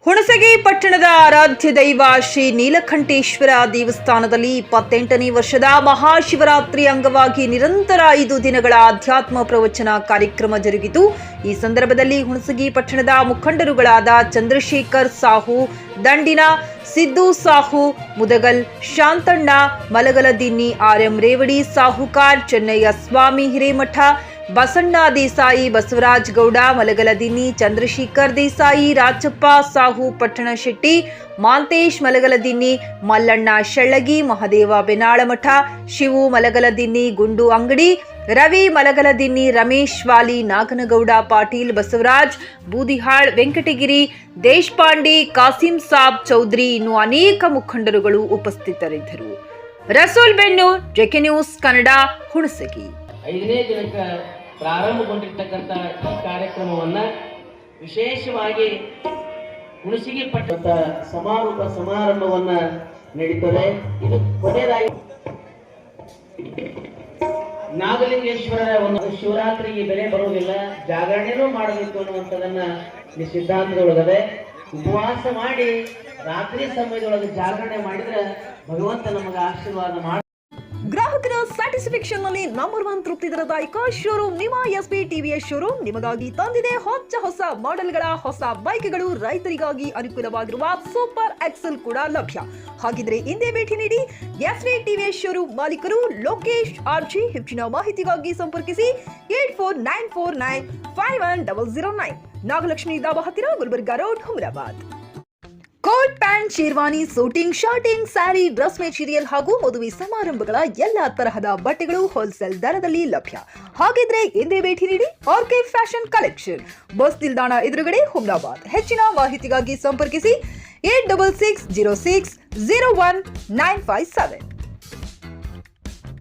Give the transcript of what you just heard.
ಹುಣಸಗಿ ಪಟ್ಟಣದ ಆರಾಧ್ಯ ದೈವ ಶ್ರೀ ನೀಲಕಂಠೇಶ್ವರ ದೇವಸ್ಥಾನದಲ್ಲಿ 28ನೇ ವರ್ಷದ ಮಹಾಶಿವರಾತ್ರಿ ಅಂಗವಾಗಿ ನಿರಂತರ 5 ದಿನಗಳ ಅಧ್ಯಾತ್ಮ ಪ್ರವಚನ ಕಾರ್ಯಕ್ರಮ ಜರುಗಿತು. ಈ ಸಂದರ್ಭದಲ್ಲಿ ಹುಣಸಗಿ ಪಟ್ಟಣದ ಮುಖಂಡರುಗಳಾದ ಚಂದ್ರಶೇಖರ್ ಸಾಹು ದಂಡಿನ, ಸಿದ್ದು ಸಾಹು ಮುದಗಲ್, ಶಾಂತಣ್ಣ ಮಲಗಲದಿನ್ನಿ, ಆರ್ಎಂ ರೇವಡಿ ಸಾಹುಕಾರ್, ಚೆನ್ನಯ್ಯ ಸ್ವಾಮಿ ಹಿರೇಮಠ, ಬಸಣ್ಣ ದೇಸಾಯಿ, ಬಸವರಾಜ್ ಗೌಡ ಮಲಗಲದಿನ್ನಿ, ಚಂದ್ರಶೇಖರ್ ದೇಸಾಯಿ, ರಾಜಪ್ಪ ಸಾಹು ಪಟ್ಟಣ ಶೆಟ್ಟಿ, ಮಾಂತೇಶ್ ಮಲಗಲದಿನ್ನಿ, ಮಲ್ಲಣ್ಣ ಶೆಳ್ಳಗಿ, ಮಹದೇವ ಬೆನಾಳಮಠ, ಶಿವು ಮಲಗಲದಿನ್ನಿ, ಗುಂಡು ಅಂಗಡಿ, ರವಿ ಮಲಗಲದಿನ್ನಿ, ರಮೇಶ್ ವಾಲಿ, ನಾಗನಗೌಡ ಪಾಟೀಲ್, ಬಸವರಾಜ್ ಬೂದಿಹಾಳ್, ವೆಂಕಟಗಿರಿ ದೇಶಪಾಂಡೆ, ಕಾಸಿಂ ಸಾಬ್ ಚೌಧರಿ ಇನ್ನು ಅನೇಕ ಮುಖಂಡರುಗಳು ಉಪಸ್ಥಿತರಿದ್ದರು. ರಸೂಲ್ ಬೆನ್ನೂರ್, ಜೆಕೆ ನ್ಯೂಸ್ ಕನ್ನಡ, ಹುಣಸಗಿ. 5ನೇ ದಿನಕ್ಕೆ ಪ್ರಾರಂಭಗೊಂಡಿರ್ತಕ್ಕಂಥ ಈ ಕಾರ್ಯಕ್ರಮವನ್ನ ವಿಶೇಷವಾಗಿ ಹುಣಸಗಿ ಪಟ್ಟಣದ ಸಮಾರಂಭವನ್ನ ನಡೀತದೆ. ಇದು ಕೊನೆಯದಾಗಿ ನಾಗಲಿಂಗೇಶ್ವರರ ಒಂದು ಶಿವರಾತ್ರಿಗೆ ಬೆಲೆ ಬರುವುದಿಲ್ಲ, ಜಾಗರಣೆನೂ ಮಾಡಬೇಕು ಅನ್ನುವಂಥದ್ದನ್ನ ಈ ಸಿದ್ಧಾಂತದೊಳಗದೆ. ಉಪವಾಸ ಮಾಡಿ ರಾತ್ರಿ ಸಮಯದೊಳಗೆ ಜಾಗರಣೆ ಮಾಡಿದ್ರೆ ಭಗವಂತ ನಮಗೆ ಆಶೀರ್ವಾದ ಮಾಡಿ. ಗ್ರಾಹಕರ ಸ್ಯಾಟಿಸ್ಫ್ಯಾಕ್ಷನ್ ನಲ್ಲಿ ನಂಬರ್ 1 ತೃಪ್ತಿ ದರದಾಯಕ ಶೋರೂಮ್ ನಿಮ್ಮ ಎಸ್ಪಿ ಟಿವಿಎಸ್ ಶೋರೂಮ್ ನಿಮಗಾಗಿ ತಂದಿದೆ ಹೊಸ ಮಾಡೆಲ್ಗಳ ಹೊಸ ಬೈಕ್ಗಳು. ರೈತರಿಗಾಗಿ ಅನುಕೂಲವಾಗಿರುವ ಸೂಪರ್ ಎಕ್ಸೆಲ್ ಕೂಡ ಲಭ್ಯ. ಹಾಗಿದ್ರೆ ಹಿಂದೆ ಭೇಟಿ ನೀಡಿ ಎಸ್ಪಿ ಟಿವಿಎಸ್ ಶೋರೂಮ್ ಮಾಲೀಕರು ಲೋಕೇಶ್ ಆರ್ಜಿ. ಹೆಚ್ಚಿನ ಮಾಹಿತಿಗಾಗಿ ಸಂಪರ್ಕಿಸಿ 8494951009, ನಾಗಲಕ್ಷ್ಮಿ ದಾಬಾ ಹತ್ತಿರ, Gulbarga road, Humnabad. Coat pant, sherwani, suiting, shirting, sari, dress material ಹಾಗೂ ಮದುವೆ ಸಮಾರಂಭಗಳ ಎಲ್ಲಾ ತರಹದ ಬಟ್ಟೆಗಳು ಹೋಲ್ಸೇಲ್ ದರದಲ್ಲಿ ಲಭ್ಯ. ಹಾಗಿದ್ರೆ ಎಂದೇ ಭೇಟಿ ನೀಡಿ ಆರ್ಕೆ ಫ್ಯಾಷನ್ ಕಲೆಕ್ಷನ್, ಬಸ್ ನಿಲ್ದಾಣ ಎದುರುಗಡೆ, ಹುಮರಾಬಾದ್. ಹೆಚ್ಚಿನ ಮಾಹಿತಿಗಾಗಿ ಸಂಪರ್ಕಿಸಿ 8660601957.